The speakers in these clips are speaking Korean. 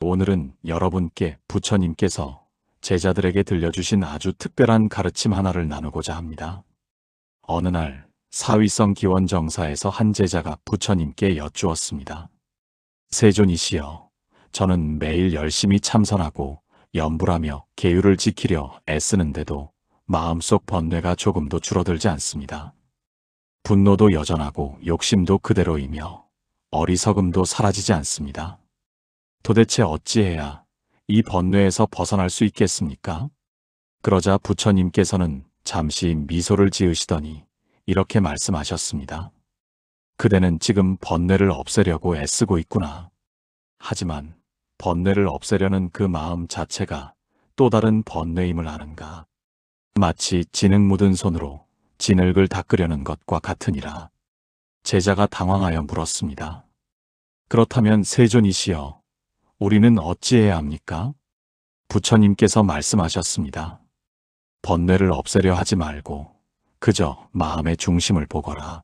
오늘은 여러분께 부처님께서 제자들에게 들려주신 아주 특별한 가르침 하나를 나누고자 합니다. 어느 날 사위성 기원정사에서 한 제자가 부처님께 여쭈었습니다. 세존이시여, 저는 매일 열심히 참선하고 염불하며 계율을 지키려 애쓰는데도 마음속 번뇌가 조금도 줄어들지 않습니다. 분노도 여전하고 욕심도 그대로이며 어리석음도 사라지지 않습니다. 도대체 어찌해야 이 번뇌에서 벗어날 수 있겠습니까? 그러자 부처님께서는 잠시 미소를 지으시더니 이렇게 말씀하셨습니다. 그대는 지금 번뇌를 없애려고 애쓰고 있구나. 하지만 번뇌를 없애려는 그 마음 자체가 또 다른 번뇌임을 아는가? 마치 진흙 묻은 손으로 진흙을 닦으려는 것과 같으니라. 제자가 당황하여 물었습니다. 그렇다면 세존이시여, 우리는 어찌해야 합니까? 부처님께서 말씀하셨습니다. 번뇌를 없애려 하지 말고 그저 마음의 중심을 보거라.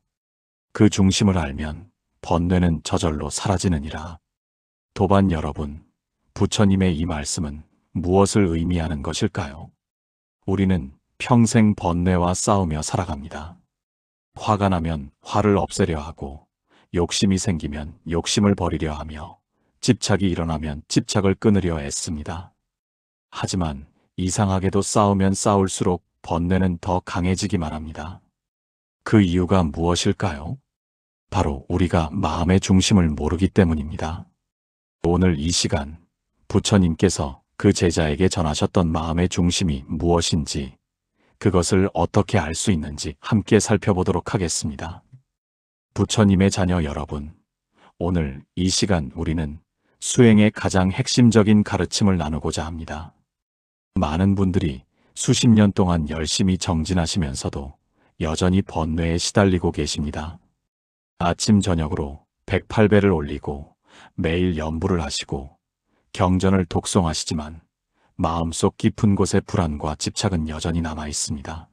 그 중심을 알면 번뇌는 저절로 사라지느니라. 도반 여러분, 부처님의 이 말씀은 무엇을 의미하는 것일까요? 우리는 평생 번뇌와 싸우며 살아갑니다. 화가 나면 화를 없애려 하고, 욕심이 생기면 욕심을 버리려 하며, 집착이 일어나면 집착을 끊으려 애씁니다. 하지만 이상하게도 싸우면 싸울수록 번뇌는 더 강해지기만 합니다. 그 이유가 무엇일까요? 바로 우리가 마음의 중심을 모르기 때문입니다. 오늘 이 시간 부처님께서 그 제자에게 전하셨던 마음의 중심이 무엇인지, 그것을 어떻게 알 수 있는지 함께 살펴보도록 하겠습니다. 부처님의 자녀 여러분, 오늘 이 시간 우리는 수행의 가장 핵심적인 가르침을 나누고자 합니다. 많은 분들이 수십 년 동안 열심히 정진하시면서도 여전히 번뇌에 시달리고 계십니다. 아침 저녁으로 108배를 올리고 매일 염불을 하시고 경전을 독송하시지만 마음속 깊은 곳에 불안과 집착은 여전히 남아 있습니다.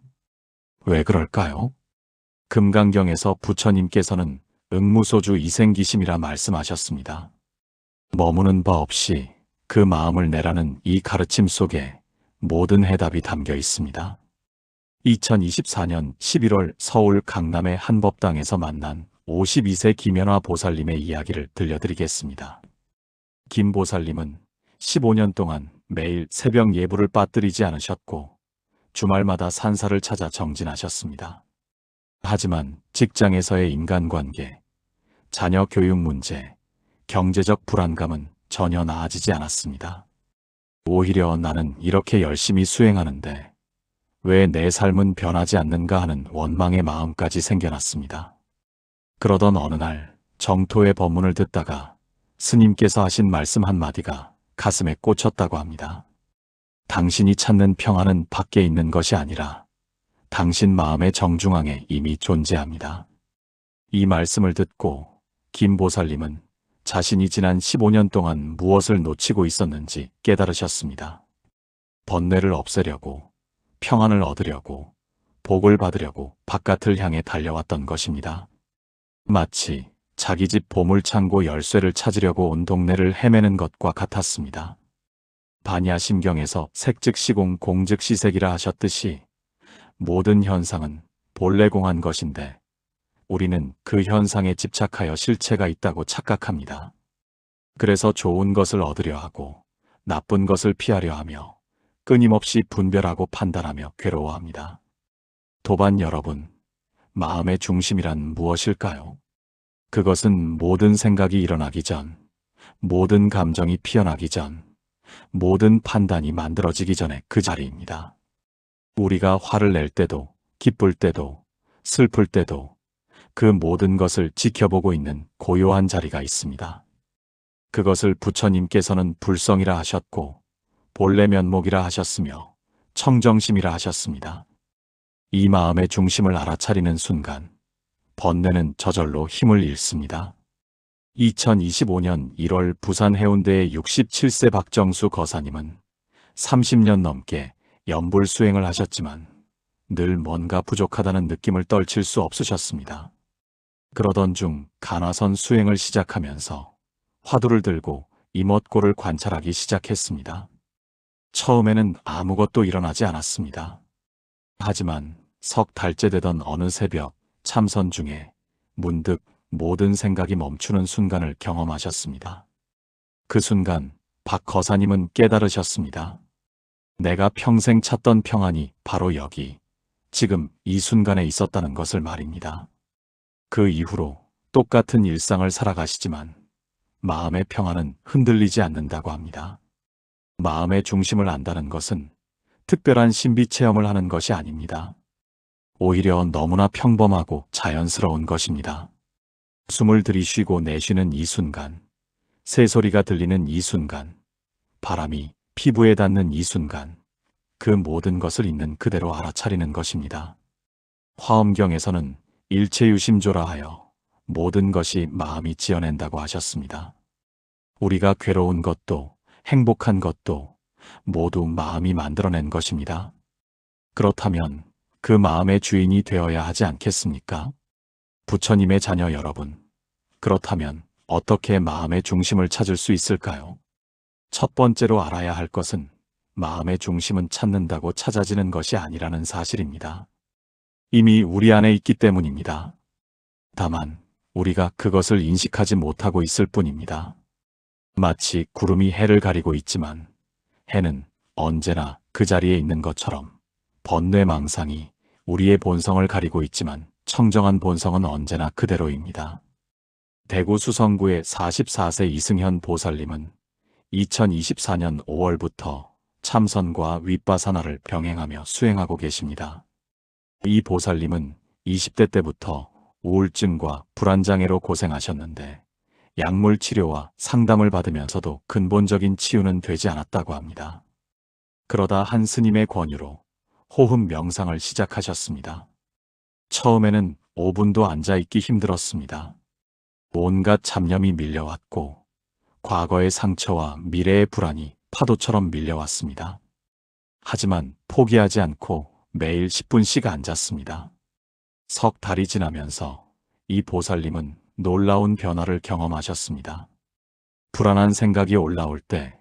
왜 그럴까요? 금강경에서 부처님께서는 응무소주 이생기심이라 말씀하셨습니다. 머무는 바 없이 그 마음을 내라는 이 가르침 속에 모든 해답이 담겨 있습니다. 2024년 11월 서울 강남의 한 법당에서 만난 52세 김연화 보살님의 이야기를 들려드리겠습니다. 김 보살님은 15년 동안 매일 새벽 예불을 빠뜨리지 않으셨고 주말마다 산사를 찾아 정진하셨습니다. 하지만 직장에서의 인간관계, 자녀 교육 문제, 경제적 불안감은 전혀 나아지지 않았습니다. 오히려 나는 이렇게 열심히 수행하는데 왜 내 삶은 변하지 않는가 하는 원망의 마음까지 생겨났습니다. 그러던 어느 날 정토의 법문을 듣다가 스님께서 하신 말씀 한마디가 가슴에 꽂혔다고 합니다. 당신이 찾는 평안은 밖에 있는 것이 아니라 당신 마음의 정중앙에 이미 존재합니다. 이 말씀을 듣고 김 보살님은 자신이 지난 15년 동안 무엇을 놓치고 있었는지 깨달으셨습니다. 번뇌를 없애려고, 평안을 얻으려고, 복을 받으려고 바깥을 향해 달려왔던 것입니다. 마치 자기 집 보물창고 열쇠를 찾으려고 온 동네를 헤매는 것과 같았습니다. 반야심경에서 색즉시공 공즉시색이라 하셨듯이 모든 현상은 본래 공한 것인데 우리는 그 현상에 집착하여 실체가 있다고 착각합니다. 그래서 좋은 것을 얻으려 하고 나쁜 것을 피하려 하며 끊임없이 분별하고 판단하며 괴로워합니다. 도반 여러분, 마음의 중심이란 무엇일까요? 그것은 모든 생각이 일어나기 전, 모든 감정이 피어나기 전, 모든 판단이 만들어지기 전에 그 자리입니다. 우리가 화를 낼 때도, 기쁠 때도, 슬플 때도 그 모든 것을 지켜보고 있는 고요한 자리가 있습니다. 그것을 부처님께서는 불성이라 하셨고 본래 면목이라 하셨으며 청정심이라 하셨습니다. 이 마음의 중심을 알아차리는 순간 번뇌는 저절로 힘을 잃습니다. 2025년 1월 부산 해운대의 67세 박정수 거사님은 30년 넘게 염불 수행을 하셨지만 늘 뭔가 부족하다는 느낌을 떨칠 수 없으셨습니다. 그러던 중 간화선 수행을 시작하면서 화두를 들고 이멋고를 관찰하기 시작했습니다. 처음에는 아무것도 일어나지 않았습니다. 하지만 석 달째 되던 어느 새벽 참선 중에 문득 모든 생각이 멈추는 순간을 경험하셨습니다. 그 순간 박 거사님은 깨달으셨습니다. 내가 평생 찾던 평안이 바로 여기, 지금 이 순간에 있었다는 것을 말입니다. 그 이후로 똑같은 일상을 살아가시지만 마음의 평안은 흔들리지 않는다고 합니다. 마음의 중심을 안다는 것은 특별한 신비 체험을 하는 것이 아닙니다. 오히려 너무나 평범하고 자연스러운 것입니다. 숨을 들이쉬고 내쉬는 이 순간, 새소리가 들리는 이 순간, 바람이 피부에 닿는 이 순간, 그 모든 것을 있는 그대로 알아차리는 것입니다. 화엄경에서는 일체유심조라 하여 모든 것이 마음이 지어낸다고 하셨습니다. 우리가 괴로운 것도 행복한 것도 모두 마음이 만들어낸 것입니다. 그렇다면 그 마음의 주인이 되어야 하지 않겠습니까? 부처님의 자녀 여러분, 그렇다면 어떻게 마음의 중심을 찾을 수 있을까요? 첫 번째로 알아야 할 것은 마음의 중심은 찾는다고 찾아지는 것이 아니라는 사실입니다. 이미 우리 안에 있기 때문입니다. 다만 우리가 그것을 인식하지 못하고 있을 뿐입니다. 마치 구름이 해를 가리고 있지만 해는 언제나 그 자리에 있는 것처럼 번뇌망상이 우리의 본성을 가리고 있지만 청정한 본성은 언제나 그대로입니다. 대구 수성구의 44세 이승현 보살님은 2024년 5월부터 참선과 윗바사나를 병행하며 수행하고 계십니다. 이 보살님은 20대 때부터 우울증과 불안장애로 고생하셨는데 약물 치료와 상담을 받으면서도 근본적인 치유는 되지 않았다고 합니다. 그러다 한 스님의 권유로 호흡 명상을 시작하셨습니다. 처음에는 5분도 앉아있기 힘들었습니다. 온갖 잡념이 밀려왔고 과거의 상처와 미래의 불안이 파도처럼 밀려왔습니다. 하지만 포기하지 않고 매일 10분씩 앉았습니다. 석 달이 지나면서 이 보살님은 놀라운 변화를 경험하셨습니다. 불안한 생각이 올라올 때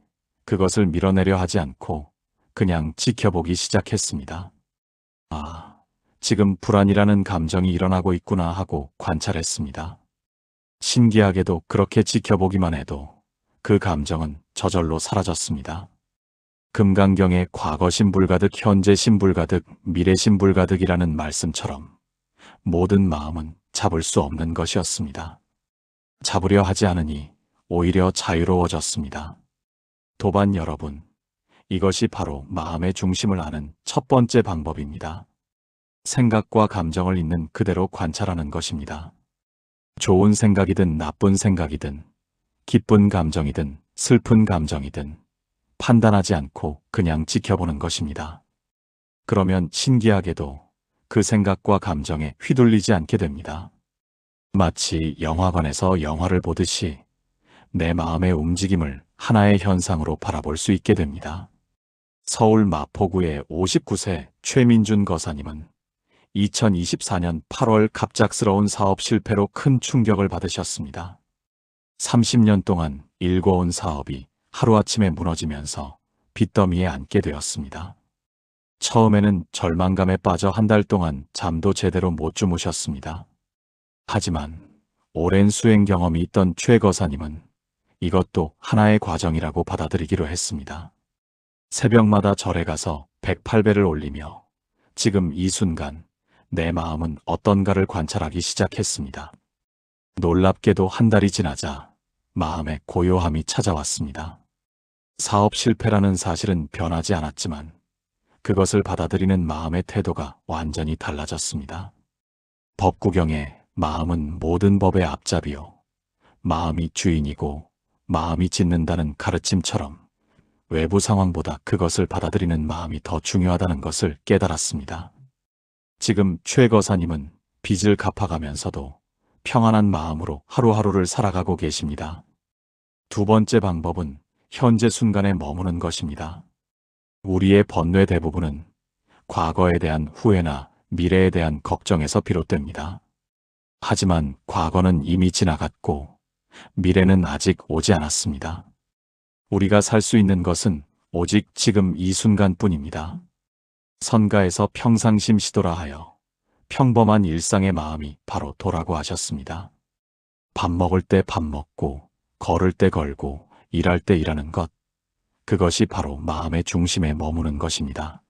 그것을 밀어내려 하지 않고 그냥 지켜보기 시작했습니다. 아, 지금 불안이라는 감정이 일어나고 있구나 하고 관찰했습니다. 신기하게도 그렇게 지켜보기만 해도 그 감정은 저절로 사라졌습니다. 금강경의 과거 신불가득, 현재 신불가득, 미래 신불가득이라는 말씀처럼 모든 마음은 잡을 수 없는 것이었습니다. 잡으려 하지 않으니 오히려 자유로워졌습니다. 도반 여러분, 이것이 바로 마음의 중심을 아는 첫 번째 방법입니다. 생각과 감정을 있는 그대로 관찰하는 것입니다. 좋은 생각이든 나쁜 생각이든 기쁜 감정이든 슬픈 감정이든 판단하지 않고 그냥 지켜보는 것입니다. 그러면 신기하게도 그 생각과 감정에 휘둘리지 않게 됩니다. 마치 영화관에서 영화를 보듯이 내 마음의 움직임을 하나의 현상으로 바라볼 수 있게 됩니다. 서울 마포구의 59세 최민준 거사님은 2024년 8월 갑작스러운 사업 실패로 큰 충격을 받으셨습니다. 30년 동안 일궈온 사업이 하루아침에 무너지면서 빚더미에 앉게 되었습니다. 처음에는 절망감에 빠져 한 달 동안 잠도 제대로 못 주무셨습니다. 하지만 오랜 수행 경험이 있던 최 거사님은 이것도 하나의 과정이라고 받아들이기로 했습니다. 새벽마다 절에 가서 108배를 올리며 지금 이 순간 내 마음은 어떤가를 관찰하기 시작했습니다. 놀랍게도 한 달이 지나자 마음에 고요함이 찾아왔습니다. 사업 실패라는 사실은 변하지 않았지만 그것을 받아들이는 마음의 태도가 완전히 달라졌습니다. 법구경에 마음은 모든 법의 앞잡이요, 마음이 주인이고 마음이 짓는다는 가르침처럼 외부 상황보다 그것을 받아들이는 마음이 더 중요하다는 것을 깨달았습니다. 지금 최 거사님은 빚을 갚아가면서도 평안한 마음으로 하루하루를 살아가고 계십니다. 두 번째 방법은 현재 순간에 머무는 것입니다. 우리의 번뇌 대부분은 과거에 대한 후회나 미래에 대한 걱정에서 비롯됩니다. 하지만 과거는 이미 지나갔고 미래는 아직 오지 않았습니다. 우리가 살 수 있는 것은 오직 지금 이 순간뿐입니다. 선가에서 평상심 시도라 하여 평범한 일상의 마음이 바로 도라고 하셨습니다. 밥 먹을 때 밥 먹고, 걸을 때 걸고, 일할 때 일하는 것, 그것이 바로 마음의 중심에 머무는 것입니다.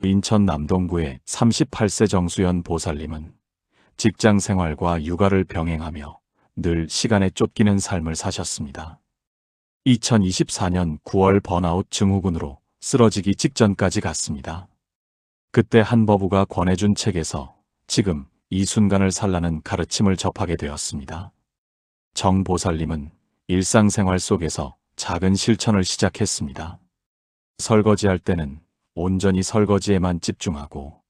인천 남동구의 38세 정수연 보살님은 직장 생활과 육아를 병행하며 늘 시간에 쫓기는 삶을 사셨습니다. 2024년 9월 번아웃 증후군으로 쓰러지기 직전까지 갔습니다. 그때 한 버부가 권해준 책에서 지금 이 순간을 살라는 가르침을 접하게 되었습니다. 정 보살님은 일상생활 속에서 작은 실천을 시작했습니다. 설거지할 때는 온전히 설거지에만 집중하고,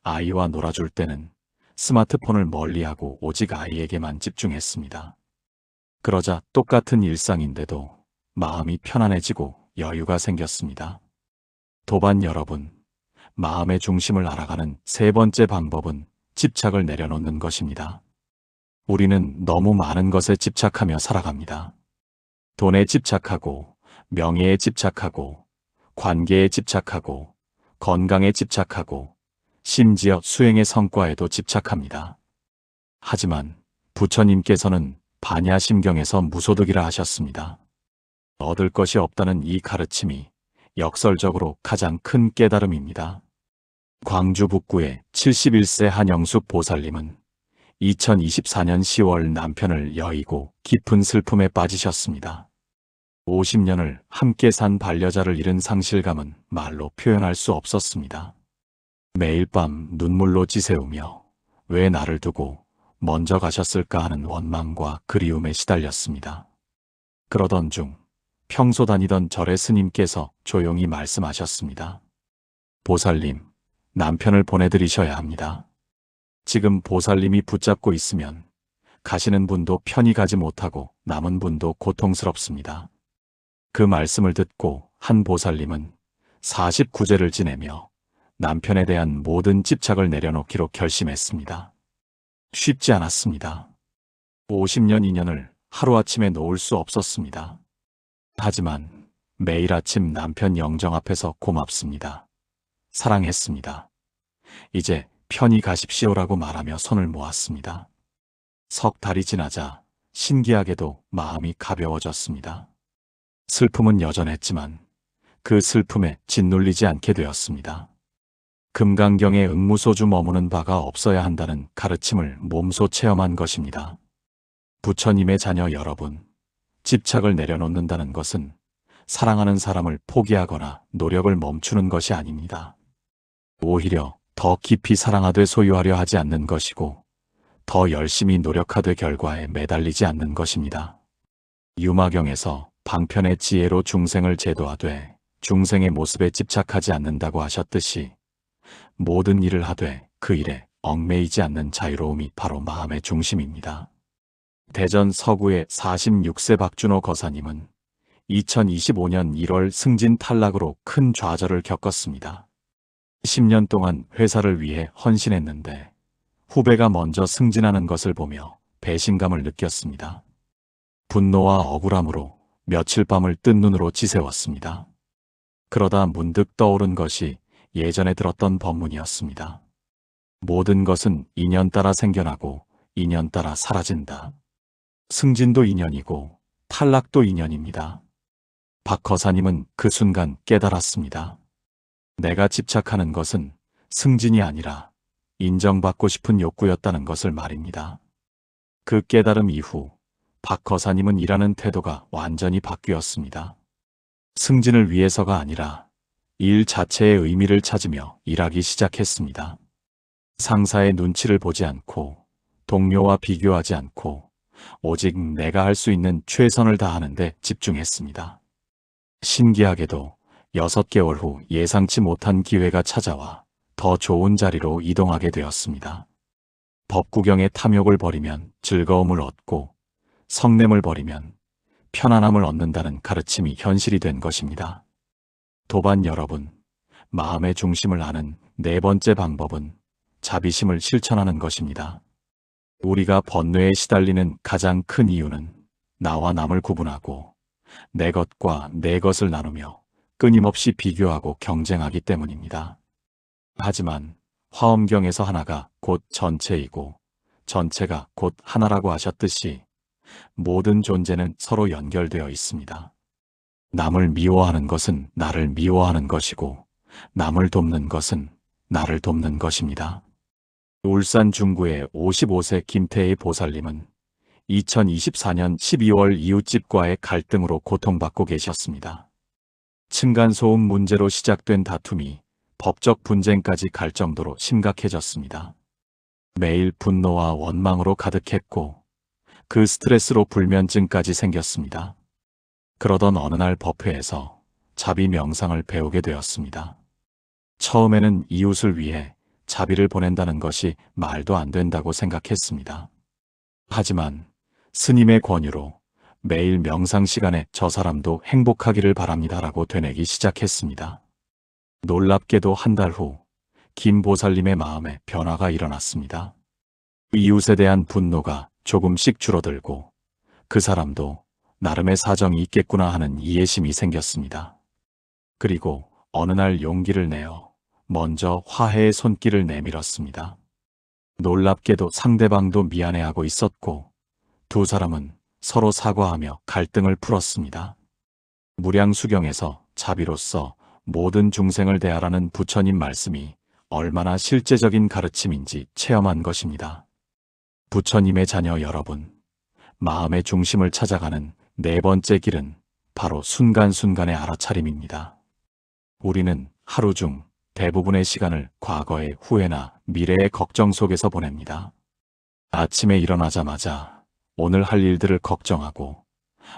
아이와 놀아줄 때는 스마트폰을 멀리하고 오직 아이에게만 집중했습니다. 그러자 똑같은 일상인데도 마음이 편안해지고 여유가 생겼습니다. 도반 여러분, 마음의 중심을 알아가는 세 번째 방법은 집착을 내려놓는 것입니다. 우리는 너무 많은 것에 집착하며 살아갑니다. 돈에 집착하고, 명예에 집착하고, 관계에 집착하고, 건강에 집착하고, 심지어 수행의 성과에도 집착합니다. 하지만 부처님께서는 반야심경에서 무소득이라 하셨습니다. 얻을 것이 없다는 이 가르침이 역설적으로 가장 큰 깨달음입니다. 광주 북구의 71세 한영숙 보살님은 2024년 10월 남편을 여의고 깊은 슬픔에 빠지셨습니다. 50년을 함께 산 반려자를 잃은 상실감은 말로 표현할 수 없었습니다. 매일 밤 눈물로 지새우며 왜 나를 두고 먼저 가셨을까 하는 원망과 그리움에 시달렸습니다. 그러던 중 평소 다니던 절의 스님께서 조용히 말씀하셨습니다. 보살님, 남편을 보내드리셔야 합니다. 지금 보살님이 붙잡고 있으면 가시는 분도 편히 가지 못하고 남은 분도 고통스럽습니다. 그 말씀을 듣고 한 보살님은 49제를 지내며 남편에 대한 모든 집착을 내려놓기로 결심했습니다. 쉽지 않았습니다. 50년 인연을 하루아침에 놓을 수 없었습니다. 하지만 매일 아침 남편 영정 앞에서 고맙습니다. 사랑했습니다. 이제 편히 가십시오라고 말하며 손을 모았습니다. 석 달이 지나자 신기하게도 마음이 가벼워졌습니다. 슬픔은 여전했지만 그 슬픔에 짓눌리지 않게 되었습니다. 금강경에 응무소주 머무는 바가 없어야 한다는 가르침을 몸소 체험한 것입니다. 부처님의 자녀 여러분, 집착을 내려놓는다는 것은 사랑하는 사람을 포기하거나 노력을 멈추는 것이 아닙니다. 오히려 더 깊이 사랑하되 소유하려 하지 않는 것이고, 더 열심히 노력하되 결과에 매달리지 않는 것입니다. 유마경에서 방편의 지혜로 중생을 제도하되 중생의 모습에 집착하지 않는다고 하셨듯이 모든 일을 하되 그 일에 얽매이지 않는 자유로움이 바로 마음의 중심입니다. 대전 서구의 46세 박준호 거사님은 2025년 1월 승진 탈락으로 큰 좌절을 겪었습니다. 10년 동안 회사를 위해 헌신했는데 후배가 먼저 승진하는 것을 보며 배신감을 느꼈습니다. 분노와 억울함으로 며칠 밤을 뜬 눈으로 지새웠습니다. 그러다 문득 떠오른 것이 예전에 들었던 법문이었습니다. 모든 것은 인연 따라 생겨나고 인연 따라 사라진다. 승진도 인연이고 탈락도 인연입니다. 박 거사님은 그 순간 깨달았습니다. 내가 집착하는 것은 승진이 아니라 인정받고 싶은 욕구였다는 것을 말입니다. 그 깨달음 이후 박 거사님은 일하는 태도가 완전히 바뀌었습니다. 승진을 위해서가 아니라 일 자체의 의미를 찾으며 일하기 시작했습니다. 상사의 눈치를 보지 않고 동료와 비교하지 않고 오직 내가 할 수 있는 최선을 다하는 데 집중했습니다. 신기하게도 6개월 후 예상치 못한 기회가 찾아와 더 좋은 자리로 이동하게 되었습니다. 법구경의 탐욕을 버리면 즐거움을 얻고 성냄을 버리면 편안함을 얻는다는 가르침이 현실이 된 것입니다. 도반 여러분, 마음의 중심을 아는 네 번째 방법은 자비심을 실천하는 것입니다. 우리가 번뇌에 시달리는 가장 큰 이유는 나와 남을 구분하고 내 것과 내 것을 나누며 끊임없이 비교하고 경쟁하기 때문입니다. 하지만 화엄경에서 하나가 곧 전체이고 전체가 곧 하나라고 하셨듯이 모든 존재는 서로 연결되어 있습니다. 남을 미워하는 것은 나를 미워하는 것이고 남을 돕는 것은 나를 돕는 것입니다. 울산 중구의 55세 김태희 보살님은 2024년 12월 이웃집과의 갈등으로 고통받고 계셨습니다. 층간소음 문제로 시작된 다툼이 법적 분쟁까지 갈 정도로 심각해졌습니다. 매일 분노와 원망으로 가득했고 그 스트레스로 불면증까지 생겼습니다. 그러던 어느 날 법회에서 자비 명상을 배우게 되었습니다. 처음에는 이웃을 위해 자비를 보낸다는 것이 말도 안 된다고 생각했습니다. 하지만 스님의 권유로 매일 명상 시간에 저 사람도 행복하기를 바랍니다라고 되뇌기 시작했습니다. 놀랍게도 한 달 후 김 보살님의 마음에 변화가 일어났습니다. 이웃에 대한 분노가 조금씩 줄어들고 그 사람도 나름의 사정이 있겠구나 하는 이해심이 생겼습니다. 그리고 어느 날 용기를 내어 먼저 화해의 손길을 내밀었습니다. 놀랍게도 상대방도 미안해하고 있었고 두 사람은 서로 사과하며 갈등을 풀었습니다. 무량수경에서 자비로서 모든 중생을 대하라는 부처님 말씀이 얼마나 실제적인 가르침인지 체험한 것입니다. 부처님의 자녀 여러분, 마음의 중심을 찾아가는 네 번째 길은 바로 순간순간의 알아차림입니다. 우리는 하루 중 대부분의 시간을 과거의 후회나 미래의 걱정 속에서 보냅니다. 아침에 일어나자마자 오늘 할 일들을 걱정하고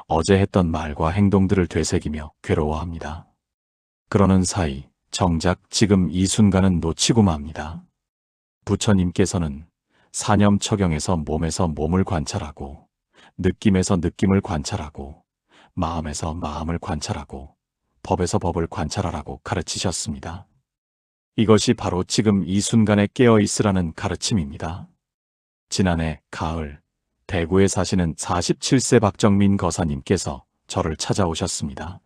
어제 했던 말과 행동들을 되새기며 괴로워합니다. 그러는 사이 정작 지금 이 순간은 놓치고 맙니다. 부처님께서는 사념처경에서 몸에서 몸을 관찰하고 느낌에서 느낌을 관찰하고 마음에서 마음을 관찰하고 법에서 법을 관찰하라고 가르치셨습니다. 이것이 바로 지금 이 순간에 깨어 있으라는 가르침입니다. 지난해 가을 대구에 사시는 47세 박정민 거사님께서 저를 찾아오셨습니다.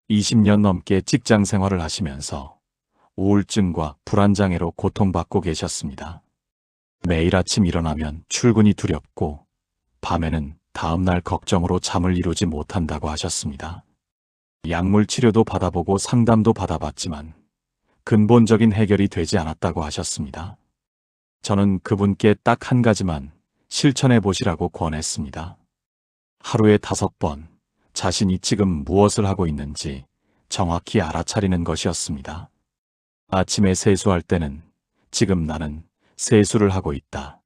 20년 넘게 직장 생활을 하시면서 우울증과 불안장애로 고통받고 계셨습니다. 매일 아침 일어나면 출근이 두렵고 밤에는 다음날 걱정으로 잠을 이루지 못한다고 하셨습니다. 약물 치료도 받아보고 상담도 받아봤지만 근본적인 해결이 되지 않았다고 하셨습니다. 저는 그분께 딱 한 가지만 실천해 보시라고 권했습니다. 하루에 5번 자신이 지금 무엇을 하고 있는지 정확히 알아차리는 것이었습니다. 아침에 세수할 때는 지금 나는 세수를 하고 있다.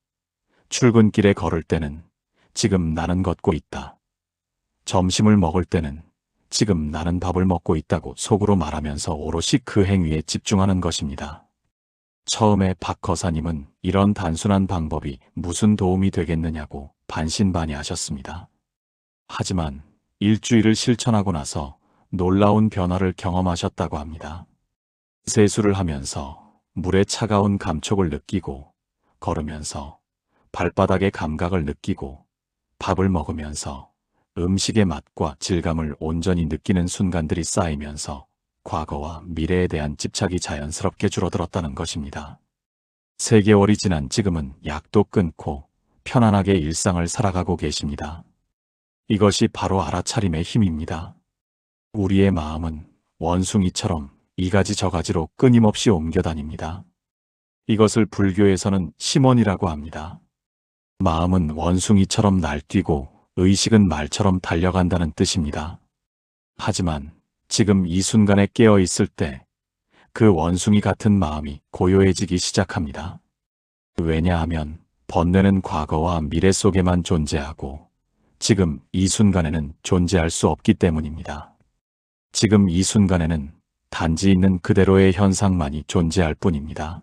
출근길에 걸을 때는 지금 나는 걷고 있다. 점심을 먹을 때는 지금 나는 밥을 먹고 있다고 속으로 말하면서 오롯이 그 행위에 집중하는 것입니다. 처음에 박 거사님은 이런 단순한 방법이 무슨 도움이 되겠느냐고 반신반의하셨습니다. 하지만 일주일을 실천하고 나서 놀라운 변화를 경험하셨다고 합니다. 세수를 하면서 물의 차가운 감촉을 느끼고 걸으면서 발바닥의 감각을 느끼고 밥을 먹으면서 음식의 맛과 질감을 온전히 느끼는 순간들이 쌓이면서 과거와 미래에 대한 집착이 자연스럽게 줄어들었다는 것입니다. 3개월이 지난 지금은 약도 끊고 편안하게 일상을 살아가고 계십니다. 이것이 바로 알아차림의 힘입니다. 우리의 마음은 원숭이처럼 이 가지 저 가지로 끊임없이 옮겨다닙니다. 이것을 불교에서는 심원이라고 합니다. 마음은 원숭이처럼 날뛰고 의식은 말처럼 달려간다는 뜻입니다. 하지만 지금 이 순간에 깨어 있을 때 그 원숭이 같은 마음이 고요해지기 시작합니다. 왜냐하면 번뇌는 과거와 미래 속에만 존재하고 지금 이 순간에는 존재할 수 없기 때문입니다. 지금 이 순간에는 단지 있는 그대로의 현상만이 존재할 뿐입니다.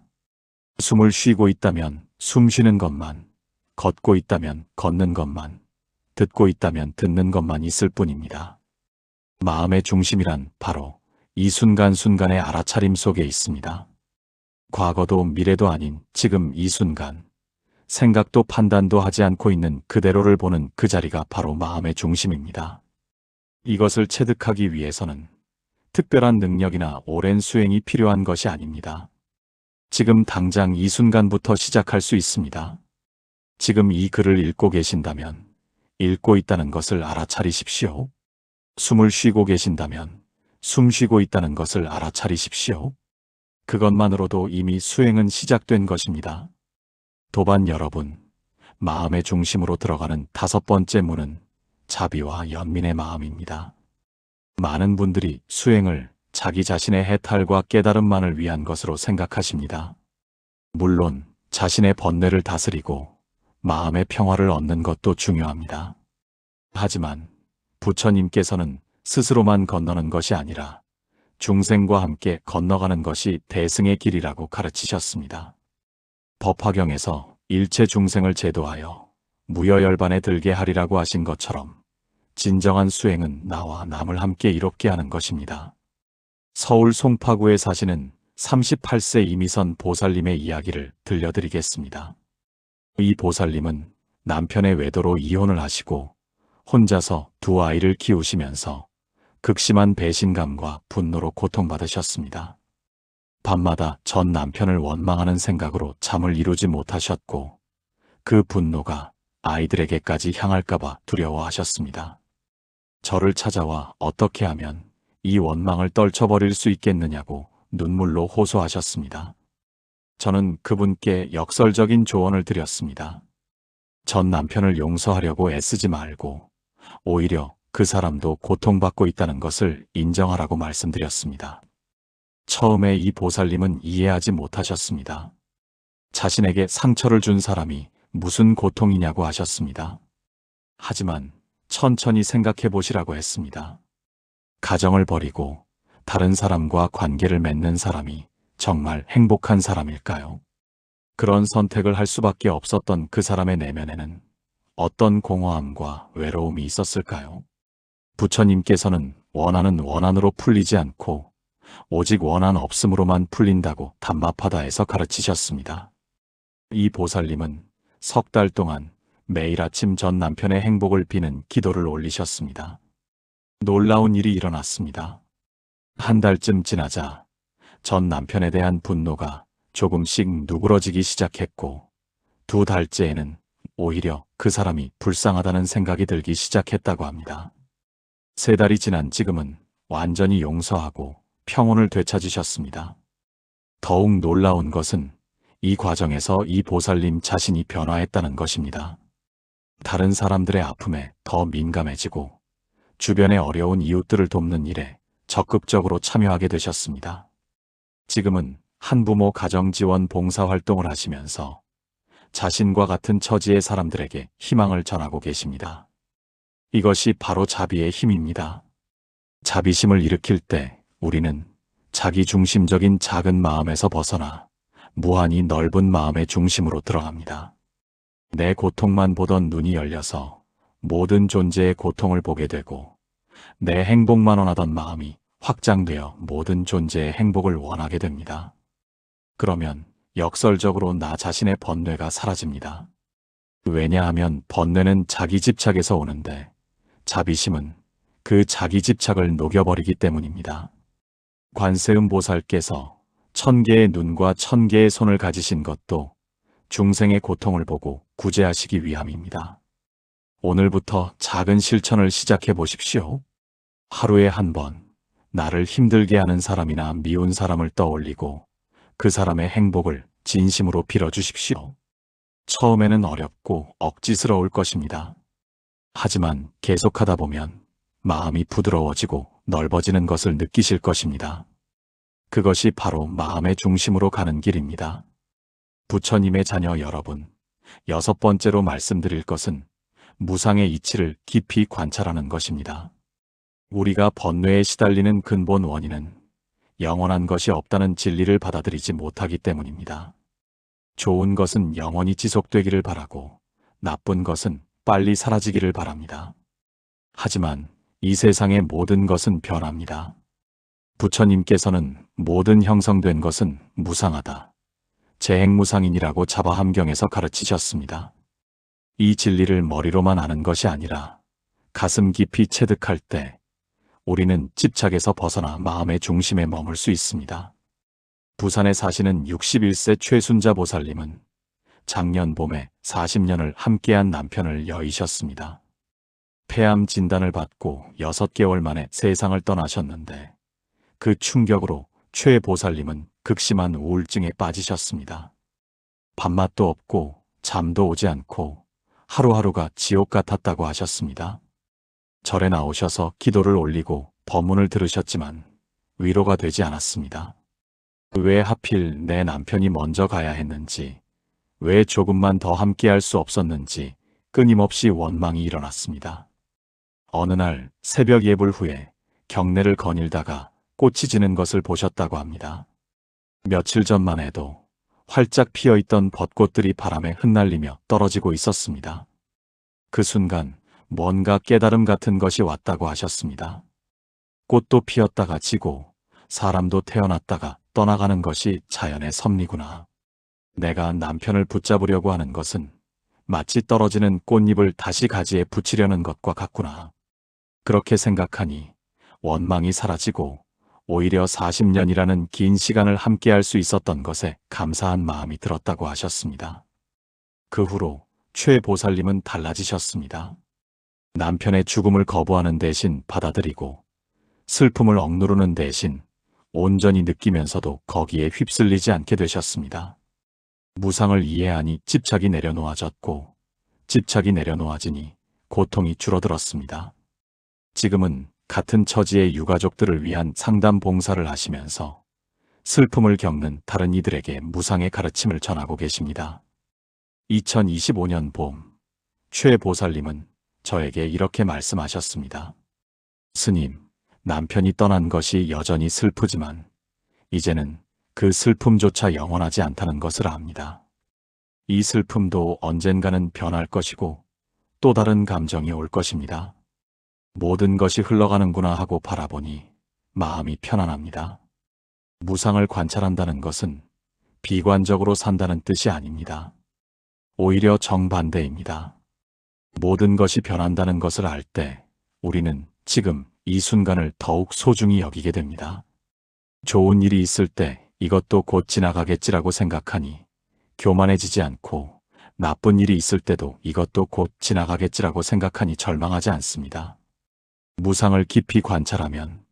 숨을 쉬고 있다면 숨 쉬는 것만, 걷고 있다면 걷는 것만, 듣고 있다면 듣는 것만 있을 뿐입니다. 마음의 중심이란 바로 이 순간순간의 알아차림 속에 있습니다. 과거도 미래도 아닌 지금 이 순간, 생각도 판단도 하지 않고 있는 그대로를 보는 그 자리가 바로 마음의 중심입니다. 이것을 체득하기 위해서는 특별한 능력이나 오랜 수행이 필요한 것이 아닙니다. 지금 당장 이 순간부터 시작할 수 있습니다. 지금 이 글을 읽고 계신다면 읽고 있다는 것을 알아차리십시오. 숨을 쉬고 계신다면 숨 쉬고 있다는 것을 알아차리십시오. 그것만으로도 이미 수행은 시작된 것입니다. 도반 여러분, 마음의 중심으로 들어가는 5번째 문은 자비와 연민의 마음입니다. 많은 분들이 수행을 자기 자신의 해탈과 깨달음만을 위한 것으로 생각하십니다. 물론 자신의 번뇌를 다스리고 마음의 평화를 얻는 것도 중요합니다. 하지만 부처님께서는 스스로만 건너는 것이 아니라 중생과 함께 건너가는 것이 대승의 길이라고 가르치셨습니다. 법화경에서 일체 중생을 제도하여 무여열반에 들게 하리라고 하신 것처럼 진정한 수행은 나와 남을 함께 이롭게 하는 것입니다. 서울 송파구에 사시는 38세 이미선 보살님의 이야기를 들려드리겠습니다. 이 보살님은 남편의 외도로 이혼을 하시고 혼자서 2아이를 키우시면서 극심한 배신감과 분노로 고통받으셨습니다. 밤마다 전 남편을 원망하는 생각으로 잠을 이루지 못하셨고 그 분노가 아이들에게까지 향할까봐 두려워하셨습니다. 저를 찾아와 어떻게 하면 이 원망을 떨쳐버릴 수 있겠느냐고 눈물로 호소하셨습니다. 저는 그분께 역설적인 조언을 드렸습니다. 전 남편을 용서하려고 애쓰지 말고 오히려 그 사람도 고통받고 있다는 것을 인정하라고 말씀드렸습니다. 처음에 이 보살님은 이해하지 못하셨습니다. 자신에게 상처를 준 사람이 무슨 고통이냐고 하셨습니다. 하지만 천천히 생각해 보시라고 했습니다. 가정을 버리고 다른 사람과 관계를 맺는 사람이 정말 행복한 사람일까요? 그런 선택을 할 수밖에 없었던 그 사람의 내면에는 어떤 공허함과 외로움이 있었을까요? 부처님께서는 원한은 원한으로 풀리지 않고 오직 원한 없음으로만 풀린다고 담마파다에서 가르치셨습니다. 이 보살님은 3달 동안 매일 아침 전 남편의 행복을 비는 기도를 올리셨습니다. 놀라운 일이 일어났습니다. 한 달쯤 지나자 전 남편에 대한 분노가 조금씩 누그러지기 시작했고 2달째에는 오히려 그 사람이 불쌍하다는 생각이 들기 시작했다고 합니다. 3달이 지난 지금은 완전히 용서하고 평온을 되찾으셨습니다. 더욱 놀라운 것은 이 과정에서 이 보살님 자신이 변화했다는 것입니다. 다른 사람들의 아픔에 더 민감해지고 주변의 어려운 이웃들을 돕는 일에 적극적으로 참여하게 되셨습니다. 지금은 한부모 가정지원 봉사활동을 하시면서 자신과 같은 처지의 사람들에게 희망을 전하고 계십니다. 이것이 바로 자비의 힘입니다. 자비심을 일으킬 때 우리는 자기중심적인 작은 마음에서 벗어나 무한히 넓은 마음의 중심으로 들어갑니다. 내 고통만 보던 눈이 열려서 모든 존재의 고통을 보게 되고 내 행복만 원하던 마음이 확장되어 모든 존재의 행복을 원하게 됩니다. 그러면 역설적으로 나 자신의 번뇌가 사라집니다. 왜냐하면 번뇌는 자기 집착에서 오는데 자비심은 그 자기 집착을 녹여버리기 때문입니다. 관세음 보살께서 1000개의 눈과 1000개의 손을 가지신 것도 중생의 고통을 보고 구제하시기 위함입니다. 오늘부터 작은 실천을 시작해 보십시오. 하루에 한 번 나를 힘들게 하는 사람이나 미운 사람을 떠올리고 그 사람의 행복을 진심으로 빌어주십시오. 처음에는 어렵고 억지스러울 것입니다. 하지만 계속하다 보면 마음이 부드러워지고 넓어지는 것을 느끼실 것입니다. 그것이 바로 마음의 중심으로 가는 길입니다. 부처님의 자녀 여러분, 6번째로 말씀드릴 것은 무상의 이치를 깊이 관찰하는 것입니다. 우리가 번뇌에 시달리는 근본 원인은 영원한 것이 없다는 진리를 받아들이지 못하기 때문입니다. 좋은 것은 영원히 지속되기를 바라고 나쁜 것은 빨리 사라지기를 바랍니다. 하지만 이 세상의 모든 것은 변합니다. 부처님께서는 모든 형성된 것은 무상하다, 재행무상인이라고 자바함경에서 가르치셨습니다. 이 진리를 머리로만 아는 것이 아니라 가슴 깊이 체득할 때 우리는 집착에서 벗어나 마음의 중심에 머물 수 있습니다. 부산에 사시는 61세 최순자 보살님은 작년 봄에 40년을 함께한 남편을 여의셨습니다. 폐암 진단을 받고 6개월 만에 세상을 떠나셨는데 그 충격으로 최 보살님은 극심한 우울증에 빠지셨습니다. 밥맛도 없고 잠도 오지 않고 하루하루가 지옥 같았다고 하셨습니다. 절에 나오셔서 기도를 올리고 법문을 들으셨지만 위로가 되지 않았습니다. 왜 하필 내 남편이 먼저 가야 했는지, 왜 조금만 더 함께할 수 없었는지 끊임없이 원망이 일어났습니다. 어느 날 새벽 예불 후에 경내를 거닐다가 꽃이 지는 것을 보셨다고 합니다. 며칠 전만 해도 활짝 피어있던 벚꽃들이 바람에 흩날리며 떨어지고 있었습니다. 그 순간 뭔가 깨달음 같은 것이 왔다고 하셨습니다. 꽃도 피었다가 지고 사람도 태어났다가 떠나가는 것이 자연의 섭리구나. 내가 남편을 붙잡으려고 하는 것은 마치 떨어지는 꽃잎을 다시 가지에 붙이려는 것과 같구나. 그렇게 생각하니 원망이 사라지고 오히려 40년이라는 긴 시간을 함께할 수 있었던 것에 감사한 마음이 들었다고 하셨습니다. 그 후로 최 보살님은 달라지셨습니다. 남편의 죽음을 거부하는 대신 받아들이고 슬픔을 억누르는 대신 온전히 느끼면서도 거기에 휩쓸리지 않게 되셨습니다. 무상을 이해하니 집착이 내려놓아졌고 집착이 내려놓아지니 고통이 줄어들었습니다. 지금은 같은 처지의 유가족들을 위한 상담 봉사를 하시면서 슬픔을 겪는 다른 이들에게 무상의 가르침을 전하고 계십니다. 2025년 봄, 최 보살님은 저에게 이렇게 말씀하셨습니다. 스님, 남편이 떠난 것이 여전히 슬프지만 이제는 그 슬픔조차 영원하지 않다는 것을 압니다. 이 슬픔도 언젠가는 변할 것이고 또 다른 감정이 올 것입니다. 모든 것이 흘러가는구나 하고 바라보니 마음이 편안합니다. 무상을 관찰한다는 것은 비관적으로 산다는 뜻이 아닙니다. 오히려 정반대입니다. 모든 것이 변한다는 것을 알 때 우리는 지금 이 순간을 더욱 소중히 여기게 됩니다. 좋은 일이 있을 때 이것도 곧 지나가겠지라고 생각하니 교만해지지 않고 나쁜 일이 있을 때도 이것도 곧 지나가겠지라고 생각하니 절망하지 않습니다. 무상을 깊이 관찰하면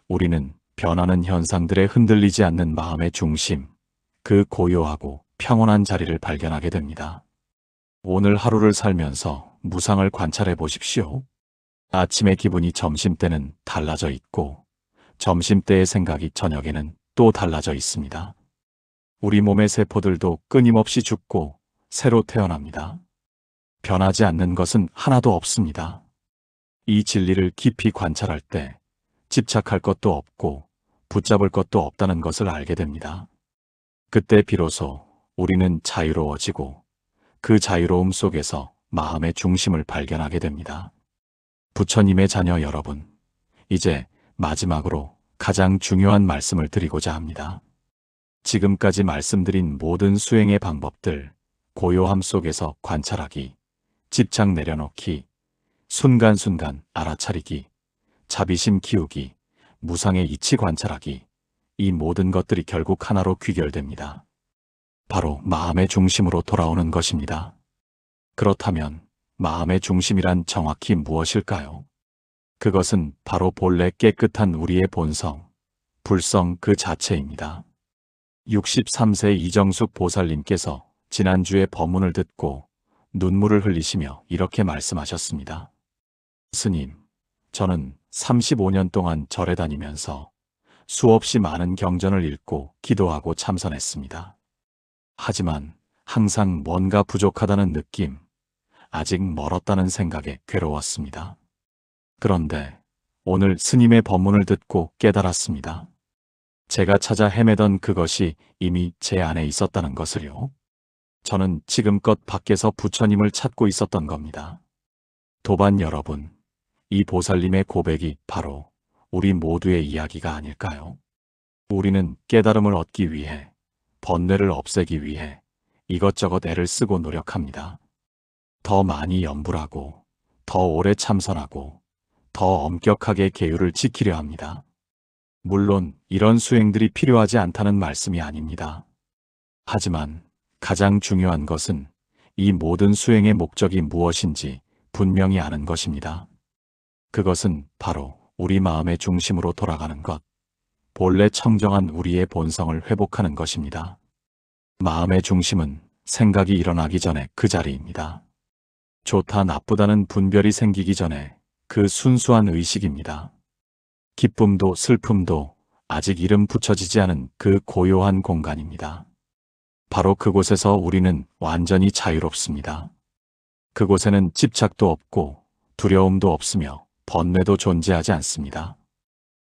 우리는 변하는 현상들에 흔들리지 않는 마음의 중심, 그 고요하고 평온한 자리를 발견하게 됩니다. 오늘 하루를 살면서 무상을 관찰해 보십시오. 아침의 기분이 점심때는 달라져 있고 점심때의 생각이 저녁에는 또 달라져 있습니다. 우리 몸의 세포들도 끊임없이 죽고 새로 태어납니다. 변하지 않는 것은 하나도 없습니다. 이 진리를 깊이 관찰할 때 집착할 것도 없고 붙잡을 것도 없다는 것을 알게 됩니다. 그때 비로소 우리는 자유로워지고 그 자유로움 속에서 마음의 중심을 발견하게 됩니다. 부처님의 자녀 여러분, 이제 마지막으로 가장 중요한 말씀을 드리고자 합니다. 지금까지 말씀드린 모든 수행의 방법들, 고요함 속에서 관찰하기, 집착 내려놓기, 순간순간 알아차리기, 자비심 키우기, 무상의 이치 관찰하기, 이 모든 것들이 결국 하나로 귀결됩니다. 바로 마음의 중심으로 돌아오는 것입니다. 그렇다면 마음의 중심이란 정확히 무엇일까요? 그것은 바로 본래 깨끗한 우리의 본성, 불성 그 자체입니다. 63세 이정숙 보살님께서 지난주에 법문을 듣고 눈물을 흘리시며 이렇게 말씀하셨습니다. 스님, 저는 35년 동안 절에 다니면서 수없이 많은 경전을 읽고 기도하고 참선했습니다. 하지만 항상 뭔가 부족하다는 느낌, 아직 멀었다는 생각에 괴로웠습니다. 그런데 오늘 스님의 법문을 듣고 깨달았습니다. 제가 찾아 헤매던 그것이 이미 제 안에 있었다는 것을요. 저는 지금껏 밖에서 부처님을 찾고 있었던 겁니다. 도반 여러분, 이 보살님의 고백이 바로 우리 모두의 이야기가 아닐까요? 우리는 깨달음을 얻기 위해, 번뇌를 없애기 위해 이것저것 애를 쓰고 노력합니다. 더 많이 염불하고, 더 오래 참선하고, 더 엄격하게 계율을 지키려 합니다. 물론 이런 수행들이 필요하지 않다는 말씀이 아닙니다. 하지만 가장 중요한 것은 이 모든 수행의 목적이 무엇인지 분명히 아는 것입니다. 그것은 바로 우리 마음의 중심으로 돌아가는 것, 본래 청정한 우리의 본성을 회복하는 것입니다. 마음의 중심은 생각이 일어나기 전에 그 자리입니다. 좋다 나쁘다는 분별이 생기기 전에 그 순수한 의식입니다. 기쁨도 슬픔도 아직 이름 붙여지지 않은 그 고요한 공간입니다. 바로 그곳에서 우리는 완전히 자유롭습니다. 그곳에는 집착도 없고 두려움도 없으며 번뇌도 존재하지 않습니다.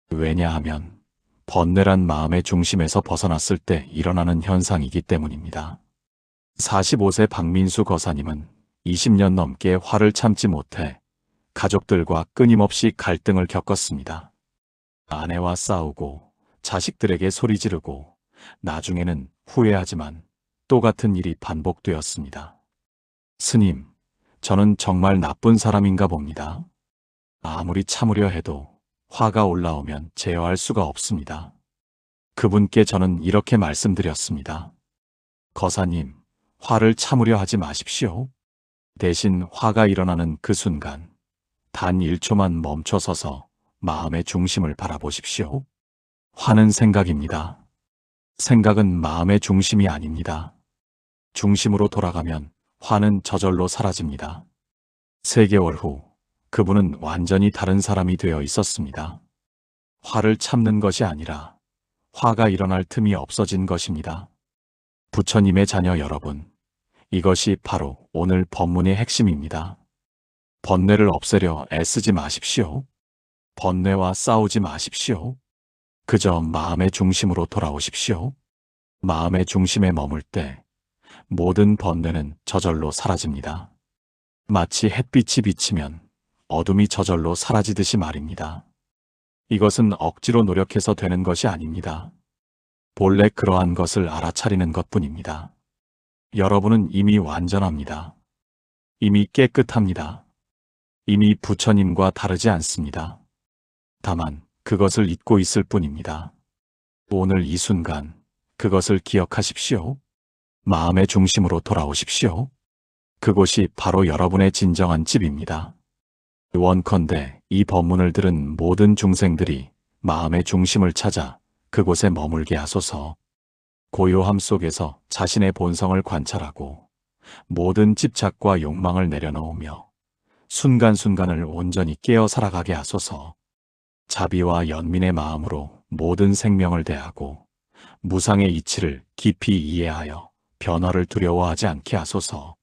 왜냐하면 번뇌란 마음의 중심에서 벗어났을 때 일어나는 현상이기 때문입니다. 45세 박민수 거사님은 20년 넘게 화를 참지 못해 가족들과 끊임없이 갈등을 겪었습니다. 아내와 싸우고 자식들에게 소리 지르고 나중에는 후회하지만 또 같은 일이 반복되었습니다. 스님, 저는 정말 나쁜 사람인가 봅니다. 아무리 참으려 해도 화가 올라오면 제어할 수가 없습니다. 그분께 저는 이렇게 말씀드렸습니다. 거사님, 화를 참으려 하지 마십시오. 대신 화가 일어나는 그 순간 단 1초만 멈춰서서 마음의 중심을 바라보십시오. 화는 생각입니다. 생각은 마음의 중심이 아닙니다. 중심으로 돌아가면 화는 저절로 사라집니다. 3개월 후 그분은 완전히 다른 사람이 되어 있었습니다. 화를 참는 것이 아니라 화가 일어날 틈이 없어진 것입니다. 부처님의 자녀 여러분, 이것이 바로 오늘 법문의 핵심입니다. 번뇌를 없애려 애쓰지 마십시오. 번뇌와 싸우지 마십시오. 그저 마음의 중심으로 돌아오십시오. 마음의 중심에 머물 때 모든 번뇌는 저절로 사라집니다. 마치 햇빛이 비치면 어둠이 저절로 사라지듯이 말입니다. 이것은 억지로 노력해서 되는 것이 아닙니다. 본래 그러한 것을 알아차리는 것뿐입니다. 여러분은 이미 완전합니다. 이미 깨끗합니다. 이미 부처님과 다르지 않습니다. 다만 그것을 잊고 있을 뿐입니다. 오늘 이 순간 그것을 기억하십시오. 마음의 중심으로 돌아오십시오. 그곳이 바로 여러분의 진정한 집입니다. 원컨대 이 법문을 들은 모든 중생들이 마음의 중심을 찾아 그곳에 머물게 하소서. 고요함 속에서 자신의 본성을 관찰하고 모든 집착과 욕망을 내려놓으며 순간순간을 온전히 깨어 살아가게 하소서. 자비와 연민의 마음으로 모든 생명을 대하고 무상의 이치를 깊이 이해하여 변화를 두려워하지 않게 하소서.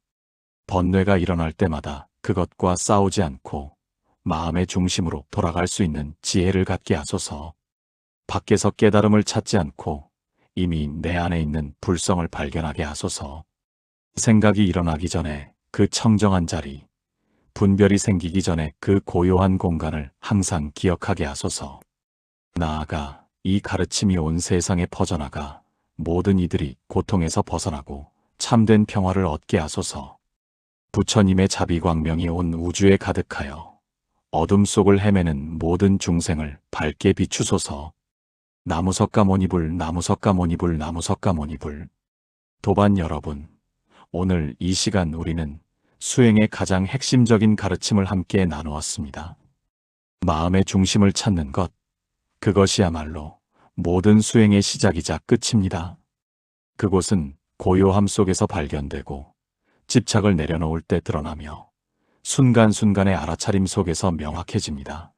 번뇌가 일어날 때마다 그것과 싸우지 않고 마음의 중심으로 돌아갈 수 있는 지혜를 갖게 하소서. 밖에서 깨달음을 찾지 않고 이미 내 안에 있는 불성을 발견하게 하소서. 생각이 일어나기 전에 그 청정한 자리, 분별이 생기기 전에 그 고요한 공간을 항상 기억하게 하소서. 나아가 이 가르침이 온 세상에 퍼져나가 모든 이들이 고통에서 벗어나고 참된 평화를 얻게 하소서. 부처님의 자비광명이 온 우주에 가득하여 어둠 속을 헤매는 모든 중생을 밝게 비추소서. 나무석가모니불 나무석가모니불 나무석가모니불. 도반 여러분, 오늘 이 시간 우리는 수행의 가장 핵심적인 가르침을 함께 나누었습니다. 마음의 중심을 찾는 것, 그것이야말로 모든 수행의 시작이자 끝입니다. 그곳은 고요함 속에서 발견되고 집착을 내려놓을 때 드러나며 순간순간의 알아차림 속에서 명확해집니다.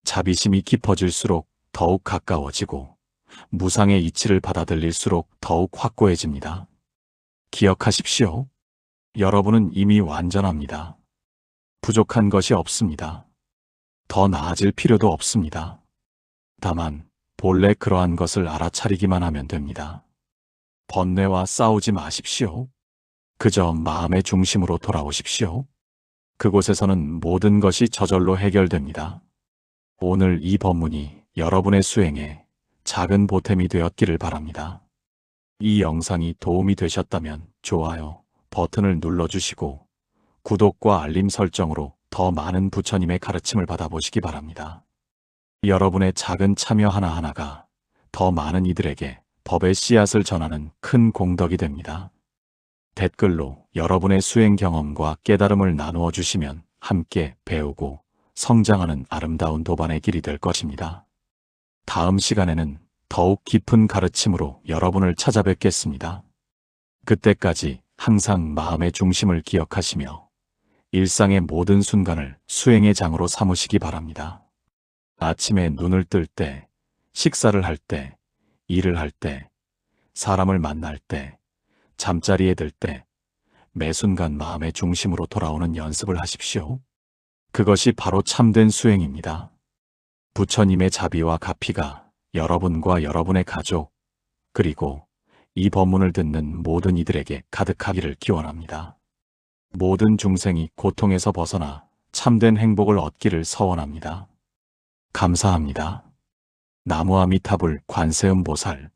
자비심이 깊어질수록 더욱 가까워지고 무상의 이치를 받아들일수록 더욱 확고해집니다. 기억하십시오. 여러분은 이미 완전합니다. 부족한 것이 없습니다. 더 나아질 필요도 없습니다. 다만 본래 그러한 것을 알아차리기만 하면 됩니다. 번뇌와 싸우지 마십시오. 그저 마음의 중심으로 돌아오십시오. 그곳에서는 모든 것이 저절로 해결됩니다. 오늘 이 법문이 여러분의 수행에 작은 보탬이 되었기를 바랍니다. 이 영상이 도움이 되셨다면 좋아요 버튼을 눌러주시고 구독과 알림 설정으로 더 많은 부처님의 가르침을 받아보시기 바랍니다. 여러분의 작은 참여 하나하나가 더 많은 이들에게 법의 씨앗을 전하는 큰 공덕이 됩니다. 댓글로 여러분의 수행 경험과 깨달음을 나누어 주시면 함께 배우고 성장하는 아름다운 도반의 길이 될 것입니다. 다음 시간에는 더욱 깊은 가르침으로 여러분을 찾아뵙겠습니다. 그때까지 항상 마음의 중심을 기억하시며 일상의 모든 순간을 수행의 장으로 삼으시기 바랍니다. 아침에 눈을 뜰 때, 식사를 할 때, 일을 할 때, 사람을 만날 때, 잠자리에 들 때, 매 순간 마음의 중심으로 돌아오는 연습을 하십시오. 그것이 바로 참된 수행입니다. 부처님의 자비와 가피가 여러분과 여러분의 가족, 그리고 이 법문을 듣는 모든 이들에게 가득하기를 기원합니다. 모든 중생이 고통에서 벗어나 참된 행복을 얻기를 서원합니다. 감사합니다. 나무아미타불 관세음보살